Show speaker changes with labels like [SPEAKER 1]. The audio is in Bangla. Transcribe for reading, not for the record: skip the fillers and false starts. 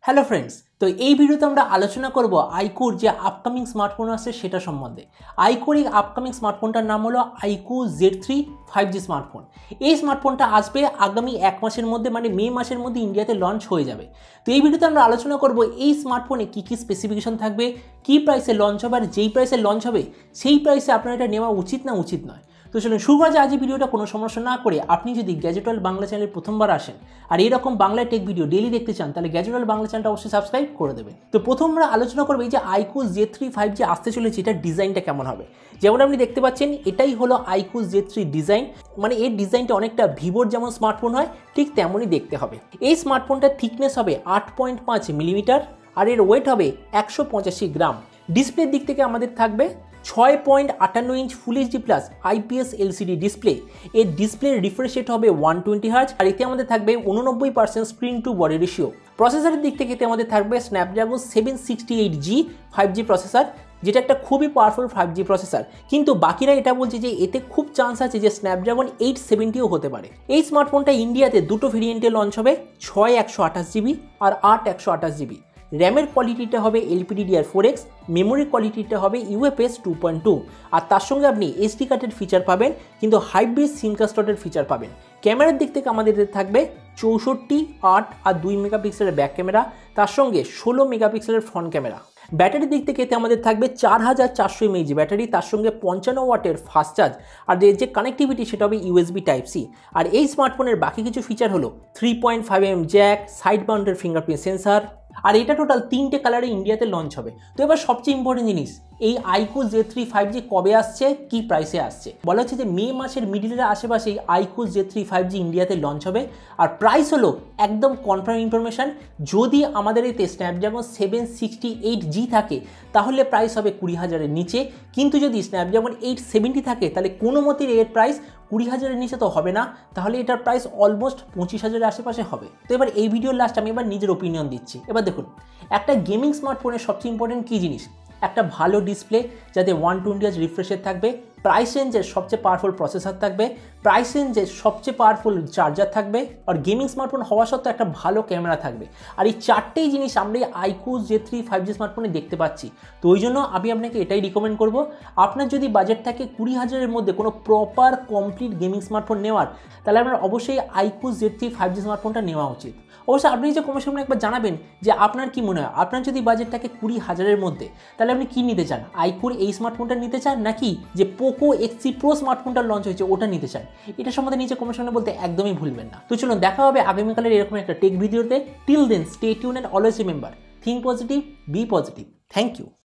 [SPEAKER 1] হ্যালো ফ্রেন্ডস, তো এই ভিডিওতে আমরা আলোচনা করব iQOOর যে আপকামিং স্মার্টফোন আছে সেটা সম্বন্ধে। iQOOর এই আপকামিং স্মার্টফোনটার নাম হলো iQOO Z3 5G স্মার্টফোন। এই স্মার্টফোনটা আসবে আগামী এক মাসের মধ্যে, মানে মে মাসের মধ্যে ইন্ডিয়াতে লঞ্চ হয়ে যাবে। তো এই ভিডিওতে আমরা আলোচনা করব এই স্মার্টফোনে কী কী স্পেসিফিকেশন থাকবে, কী প্রাইসে লঞ্চ হবে, আর যেই প্রাইসে লঞ্চ হবে সেই প্রাইসে আপনার এটা নেওয়া উচিত না উচিত নয়। তো চলুন শুরু করা যায় আজ ভিডিওটা কোনো সমস্যা না করে। আপনি যদি গ্যাজেট ওয়ার্ল্ড বাংলা চ্যানেলে প্রথমবার আসেন আর এরকম বাংলা টেক ভিডিও ডেইলি দেখতে চান, তাহলে গ্যাজেট ওয়ার্ল্ড বাংলা চ্যানেলটা অবশ্যই সাবস্ক্রাইব করে দেবেন। তো প্রথম আমরা আলোচনা করবো এই যে iQOO Z3 5G আসতে চলেছে, এটার ডিজাইনটা কেমন হবে। যেমন আপনি দেখতে পাচ্ছেন এটাই হলো iQOO Z3 ডিজাইন, মানে এর ডিজাইনটা অনেকটা ভিভোর যেমন স্মার্টফোন হয় ঠিক তেমনই দেখতে হবে। এই স্মার্টফোনটার থিকনেস হবে 8.5 মিলিমিটার আর এর ওয়েট হবে 185 গ্রাম। ডিসপ্লের দিক থেকে আমাদের থাকবে 6.58 inch full HD plus IPS LCD display. এর ডিসপ্লের রিফ্রেশ রেট হবে 120 হার্জ আর এতে আমাদের থাকবে 89% স্ক্রিন টু বডি রেশিও। প্রসেসরের দিক থেকে এতে আমাদের থাকবে Snapdragon 768G 5G প্রসেসর, যেটা একটা খুবই পাওয়ারফুল 5G প্রসেসর। কিন্তু বাকিরা এটা বলছে যে এতে খুব চান্স আছে যে Snapdragon 870ও হতে পারে। এই স্মার্টফোনটা ইন্ডিয়াতে দুটো ভেরিয়েন্টে লঞ্চ হবে, 6/128GB আর 8/128GB। র্যামের কোয়ালিটিটা হবে LPDDR4X, মেমোরি কোয়ালিটিটা হবে UFS 2.2 আর তার সঙ্গে আপনি SD কার্ডের ফিচার পাবেন, কিন্তু হাইব্রিড সিম কার্ড স্লটের ফিচার পাবেন। ক্যামেরার দিক থেকে আমাদের থাকবে 64, 8 আর 2 মেগাপিক্সেলের ব্যাক ক্যামেরা, তার সঙ্গে 16 মেগাপিক্সেলের ফ্রন্ট ক্যামেরা। ব্যাটারির দিক থেকে এতে আমাদের থাকবে 4400 mAh ব্যাটারি, তার সঙ্গে 55 ওয়াটের ফাস্ট চার্জ আর এর যে কানেক্টিভিটি সেটা হবে USB Type-C। আর এই স্মার্টফোনের বাকি কিছু ফিচার হলো 3.5mm jack, side mounted fingerprint sensor, আর এটা টোটাল 3টে কালারে ইন্ডিয়াতে লঞ্চ হবে। তো এবার সবচেয়ে ইম্পর্টেন্ট জিনিস, এই iQOO Z3 5G কবে আসছে, কি প্রাইসে আসছে। বলা হচ্ছে যে মে মাসের মিডিলের আশেপাশে iQOO Z3 5G ইন্ডিয়াতে লঞ্চ হবে। আর প্রাইস হলো একদম কনফার্ম ইনফরমেশন, যদি আমাদের এতে Snapdragon 768G থাকে তাহলে প্রাইস হবে 20,000-এর নিচে, কিন্তু যদি Snapdragon 870 থাকে তাহলে কোনো মতেই এর প্রাইস 20,000-এর নিচে তো হবে না, তাহলে এটার প্রাইস অলমোস্ট 25,000-এর আশেপাশে হবে। তো এবার এই ভিডিওর লাস্ট আমি এবার নিজের ওপিনিয়ন দিচ্ছি। এবার দেখুন, একটা গেমিং স্মার্টফোনের সবচেয়ে ইম্পর্টেন্ট কী জিনিস, একটা ভালো ডিসপ্লে যাতে 120 হার্জ রিফ্রেশের থাকবে, প্রাইস রেঞ্জের সবচেয়ে পাওয়ারফুল প্রসেসর থাকবে, প্রাইস রেঞ্জের সবচেয়ে পাওয়ারফুল চার্জার থাকবে, আর গেমিং স্মার্টফোন হওয়া সত্ত্বেও একটা ভালো ক্যামেরা থাকবে। আর এই চারটেই জিনিস আমরা এই iQOO Z3 5G স্মার্টফোনে দেখতে পাচ্ছি। তো ওই জন্য আমি আপনাকে এটাই রিকমেন্ড করব, আপনার যদি বাজেট থাকে 20,000-এর মধ্যে কোনো প্রপার কমপ্লিট গেমিং স্মার্টফোন নেওয়ার, তাহলে আপনার অবশ্যই iQOO Z3 5G স্মার্টফোনটা নেওয়া উচিত। অবশ্যই আপনি যে কমেন্ট সেকশনে একবার জানাবেন যে আপনার কি মনে হয়, আপনার যদি বাজেট থাকে 20,000-এর মধ্যে তাহলে আপনি কি নিতে চান, iQOOর এই স্মার্টফোনটা নিতে চান নাকি যে পোকো X3 Pro স্মার্টফোনটা লঞ্চ হয়েছে ওটা নিতে চান। এটা সম্বন্ধে নিচে কমেন্ট সেকশনে বলতে একদমই ভুলবেন না। তো চলুন দেখা হবে আগামীকালের এরকম একটা টেক ভিডিওতে। Till then stay tuned and always remember, think positive, be positive. Thank you.